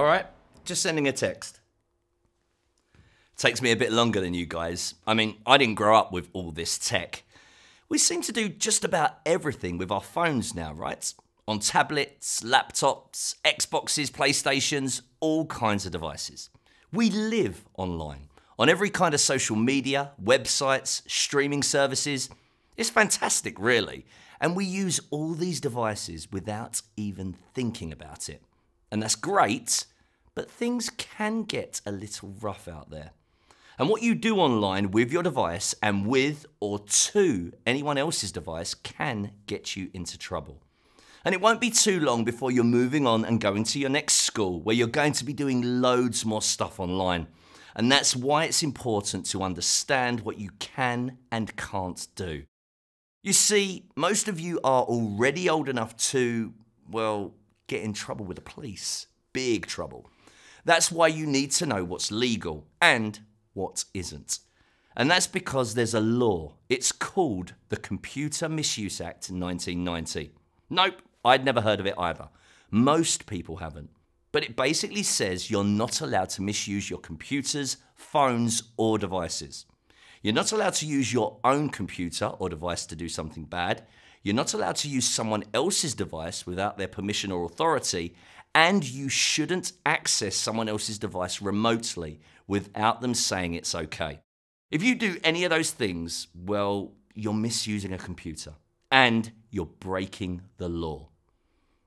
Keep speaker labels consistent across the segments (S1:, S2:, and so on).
S1: All right, just sending a text. Takes me a bit longer than you guys. I mean, I didn't grow up with all this tech. We seem to do just about everything with our phones now, right? On tablets, laptops, Xboxes, PlayStations, all kinds of devices. We live online, on every kind of social media, websites, streaming services. It's fantastic, really. And we use all these devices without even thinking about it. And that's great, but things can get a little rough out there. And what you do online with your device and with or to anyone else's device can get you into trouble. And it won't be too long before you're moving on and going to your next school where you're going to be doing loads more stuff online. And that's why it's important to understand what you can and can't do. You see, most of you are already old enough to, well, get in trouble with the police. Big trouble. That's why you need to know what's legal and what isn't. And that's because there's a law. It's called the Computer Misuse Act 1990. Nope, I'd never heard of it either. Most people haven't. But it basically says you're not allowed to misuse your computers, phones, or devices. You're not allowed to use your own computer or device to do something bad. You're not allowed to use someone else's device without their permission or authority. And you shouldn't access someone else's device remotely without them saying it's okay. If you do any of those things, well, you're misusing a computer and you're breaking the law.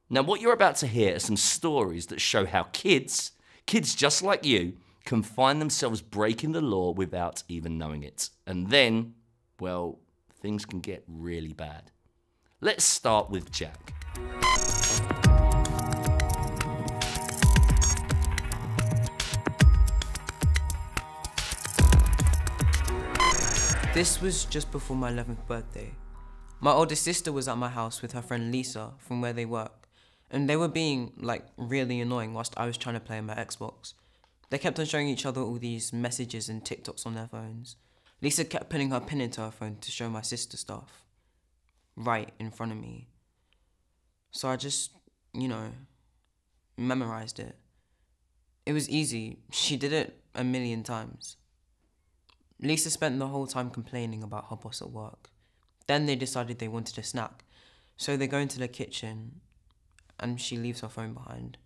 S1: Now, what you're about to hear are some stories that show how kids just like you, can find themselves breaking the law without even knowing it. And then, well, things can get really bad. Let's start with Jack.
S2: This was just before my 11th birthday. My older sister was at my house with her friend Lisa from where they work, and they were being, really annoying whilst I was trying to play on my Xbox. They kept on showing each other all these messages and TikToks on their phones. Lisa kept putting her pin into her phone to show my sister stuff, right in front of me. So I just, memorized it. It was easy. She did it a million times. Lisa spent the whole time complaining about her boss at work. Then they decided they wanted a snack, so they go into the kitchen and she leaves her phone behind.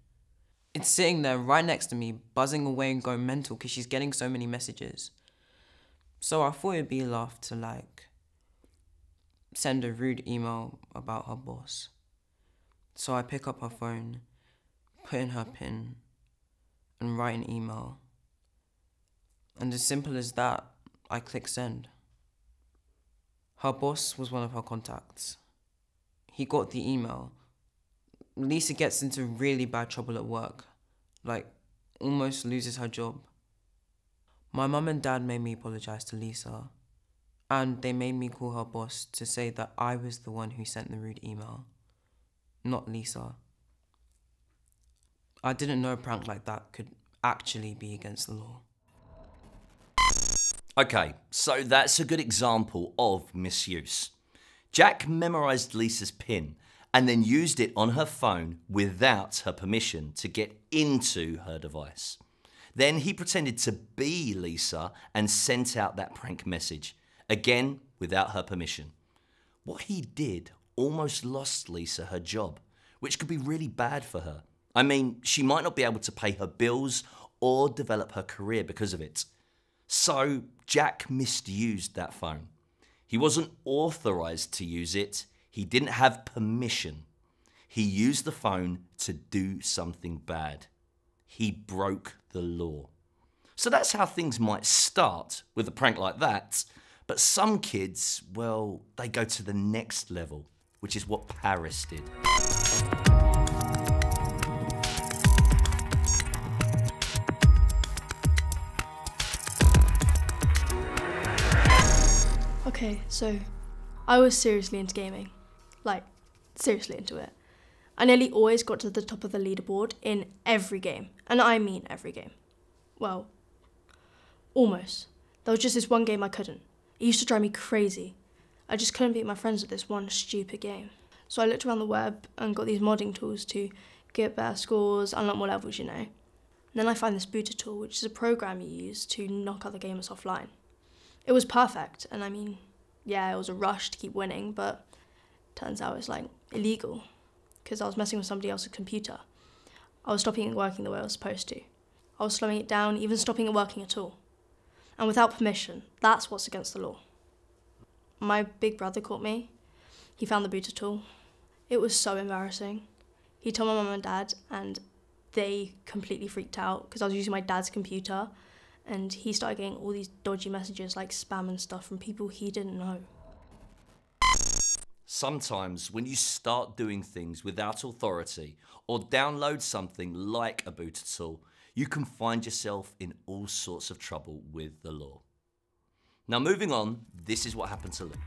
S2: It's sitting there right next to me, buzzing away and going mental because she's getting so many messages. So I thought it'd be a laugh to send a rude email about her boss. So I pick up her phone, put in her PIN, and write an email. And as simple as that, I click send. Her boss was one of her contacts. He got the email. Lisa gets into really bad trouble at work, almost loses her job. My mum and dad made me apologise to Lisa, and they made me call her boss to say that I was the one who sent the rude email, not Lisa. I didn't know a prank like that could actually be against the law.
S1: Okay, so that's a good example of misuse. Jack memorised Lisa's PIN and then used it on her phone without her permission to get into her device. Then he pretended to be Lisa and sent out that prank message, again without her permission. What he did almost lost Lisa her job, which could be really bad for her. I mean, she might not be able to pay her bills or develop her career because of it. So Jack misused that phone. He wasn't authorised to use it. He didn't have permission. He used the phone to do something bad. He broke the law. So that's how things might start with a prank like that. But some kids, well, they go to the next level, which is what Paris did.
S3: Okay, so I was seriously into gaming. Seriously into it. I nearly always got to the top of the leaderboard in every game. And I mean every game. Well, almost. There was just this one game I couldn't. It used to drive me crazy. I just couldn't beat my friends at this one stupid game. So I looked around the web and got these modding tools to get better scores, unlock more levels, Then I find this booter tool, which is a program you use to knock other gamers offline. It was perfect, and I mean, yeah, it was a rush to keep winning, but turns out it's like illegal because I was messing with somebody else's computer. I was stopping it working the way I was supposed to. I was slowing it down, even stopping it working at all. And without permission, that's what's against the law. My big brother caught me. He found the booter tool. It was so embarrassing. He told my mum and dad, and they completely freaked out because I was using my dad's computer, and he started getting all these dodgy messages like spam and stuff from people he didn't know.
S1: Sometimes when you start doing things without authority or download something like a booter tool, you can find yourself in all sorts of trouble with the law. Now moving on, this is what happened to Luke.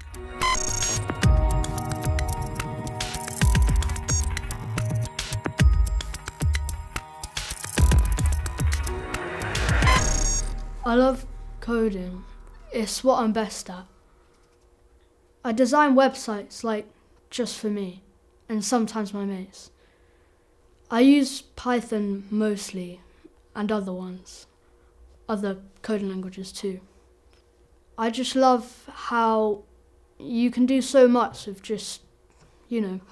S4: I love coding. It's what I'm best at. I design websites like just for me and sometimes my mates. I use Python mostly and other ones, other coding languages too. I just love how you can do so much with just,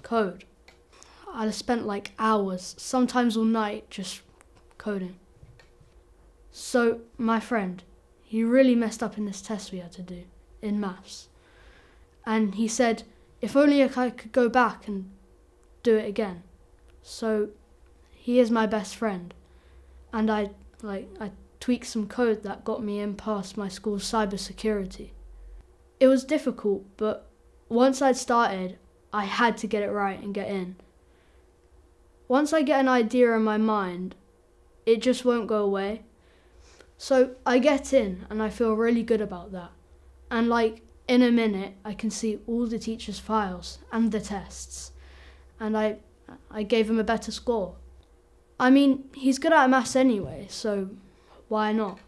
S4: code. I spent like hours, sometimes all night, just coding. So my friend, he really messed up in this test we had to do in maths. And he said, if only I could go back and do it again. So he is my best friend. And I tweaked some code that got me in past my school's cybersecurity. It was difficult, but once I'd started, I had to get it right and get in. Once I get an idea in my mind, it just won't go away. So I get in and I feel really good about that. And in a minute, I can see all the teacher's files and the tests. And I gave him a better score. I mean, he's good at maths anyway, so why not?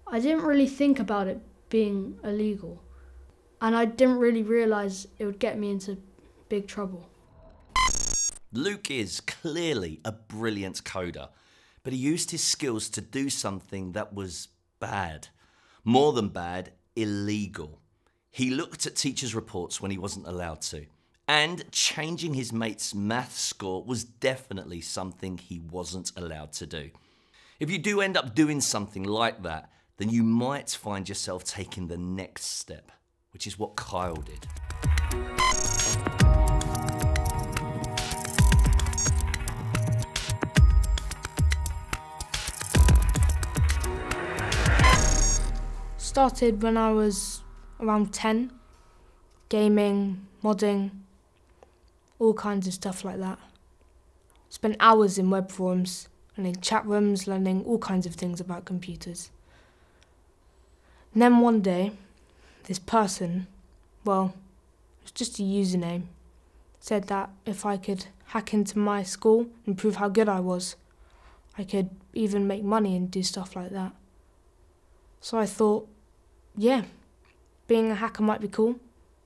S4: I didn't really think about it being illegal. And I didn't really realise it would get me into big trouble.
S1: Luke is clearly a brilliant coder, but he used his skills to do something that was bad. More than bad, illegal. He looked at teachers' reports when he wasn't allowed to. And changing his mate's maths score was definitely something he wasn't allowed to do. If you do end up doing something like that, then you might find yourself taking the next step, which is what Kyle did.
S5: Started when I was around 10, gaming, modding, all kinds of stuff like that. Spent hours in web forums, learning chat rooms, learning all kinds of things about computers. And then one day, this person, well, it was just a username, said that if I could hack into my school and prove how good I was, I could even make money and do stuff like that. So I thought, yeah, being a hacker might be cool.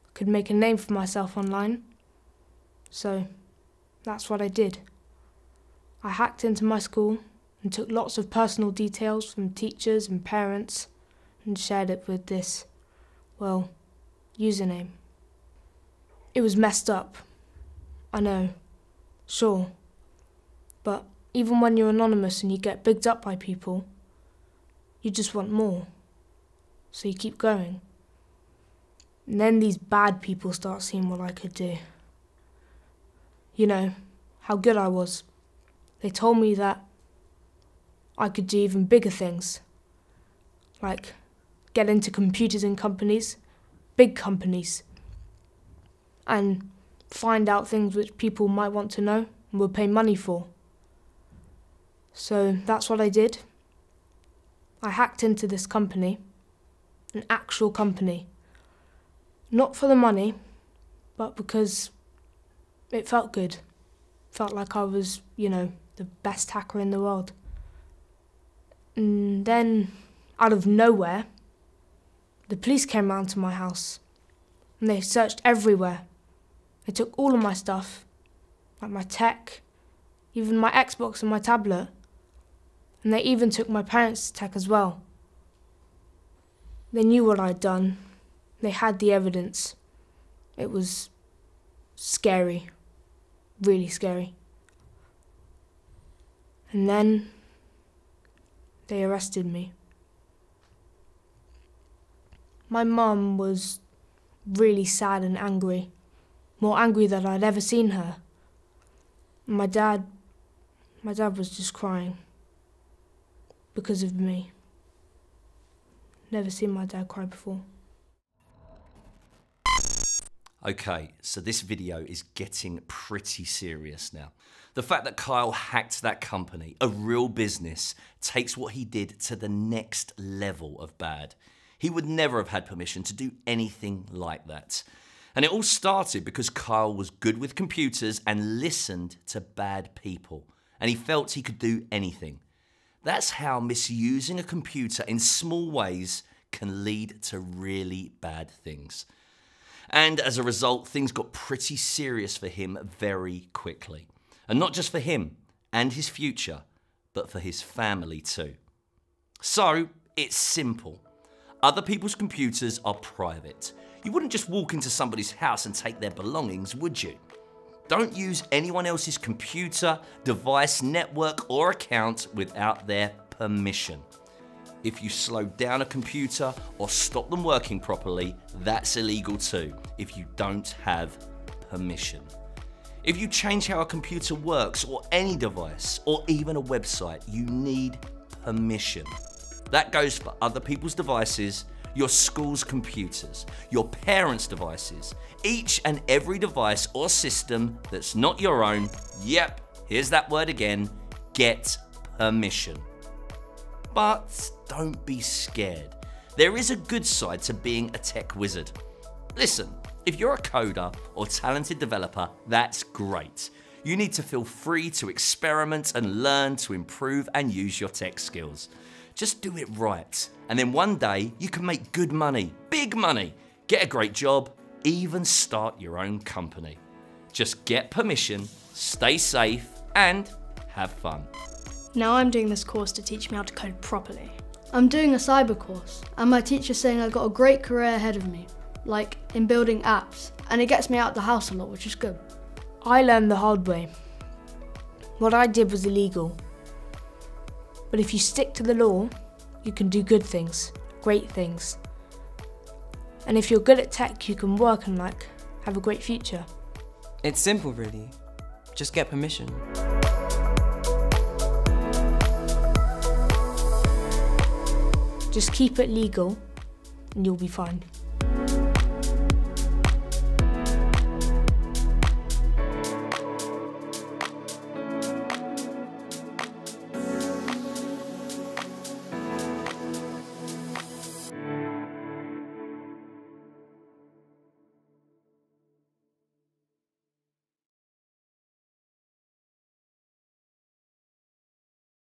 S5: I could make a name for myself online. So that's what I did. I hacked into my school and took lots of personal details from teachers and parents and shared it with this, well, username. It was messed up. I know, sure. But even when you're anonymous and you get bigged up by people, you just want more. So you keep going. And then these bad people start seeing what I could do. You know, how good I was. They told me that I could do even bigger things. Like get into computers in companies, big companies, and find out things which people might want to know and would pay money for. So that's what I did. I hacked into this company. An actual company. Not for the money, but because it felt good. Felt like I was, the best hacker in the world. And then, out of nowhere, the police came round to my house. And they searched everywhere. They took all of my stuff, like my tech, even my Xbox and my tablet. And they even took my parents to tech as well. They knew what I'd done. They had the evidence. It was scary. Really scary. And then they arrested me. My mum was really sad and angry. More angry than I'd ever seen her. And my dad was just crying. Because of me. Never seen my dad cry before.
S1: Okay, so this video is getting pretty serious now. The fact that Kyle hacked that company, a real business, takes what he did to the next level of bad. He would never have had permission to do anything like that. And it all started because Kyle was good with computers and listened to bad people. And he felt he could do anything. That's how misusing a computer in small ways can lead to really bad things. And as a result, things got pretty serious for him very quickly. And not just for him and his future, but for his family too. So, it's simple. Other people's computers are private. You wouldn't just walk into somebody's house and take their belongings, would you? Don't use anyone else's computer, device, network, or account without their permission. If you slow down a computer or stop them working properly, that's illegal too, if you don't have permission. If you change how a computer works, or any device, or even a website, you need permission. That goes for other people's devices, your school's computers, your parents' devices, each and every device or system that's not your own. Yep, here's that word again, get permission. But don't be scared. There is a good side to being a tech wizard. Listen, if you're a coder or talented developer, that's great. You need to feel free to experiment and learn to improve and use your tech skills. Just do it right, and then one day you can make good money, big money, get a great job, even start your own company. Just get permission, stay safe, and have fun.
S3: Now I'm doing this course to teach me how to code properly.
S4: I'm doing a cyber course, and my teacher's saying I've got a great career ahead of me, like in building apps, and it gets me out of the house a lot, which is good.
S5: I learned the hard way. What I did was illegal. But if you stick to the law, you can do good things, great things. And if you're good at tech, you can work and have a great future.
S2: It's simple, really. Just get permission.
S5: Just keep it legal and you'll be fine.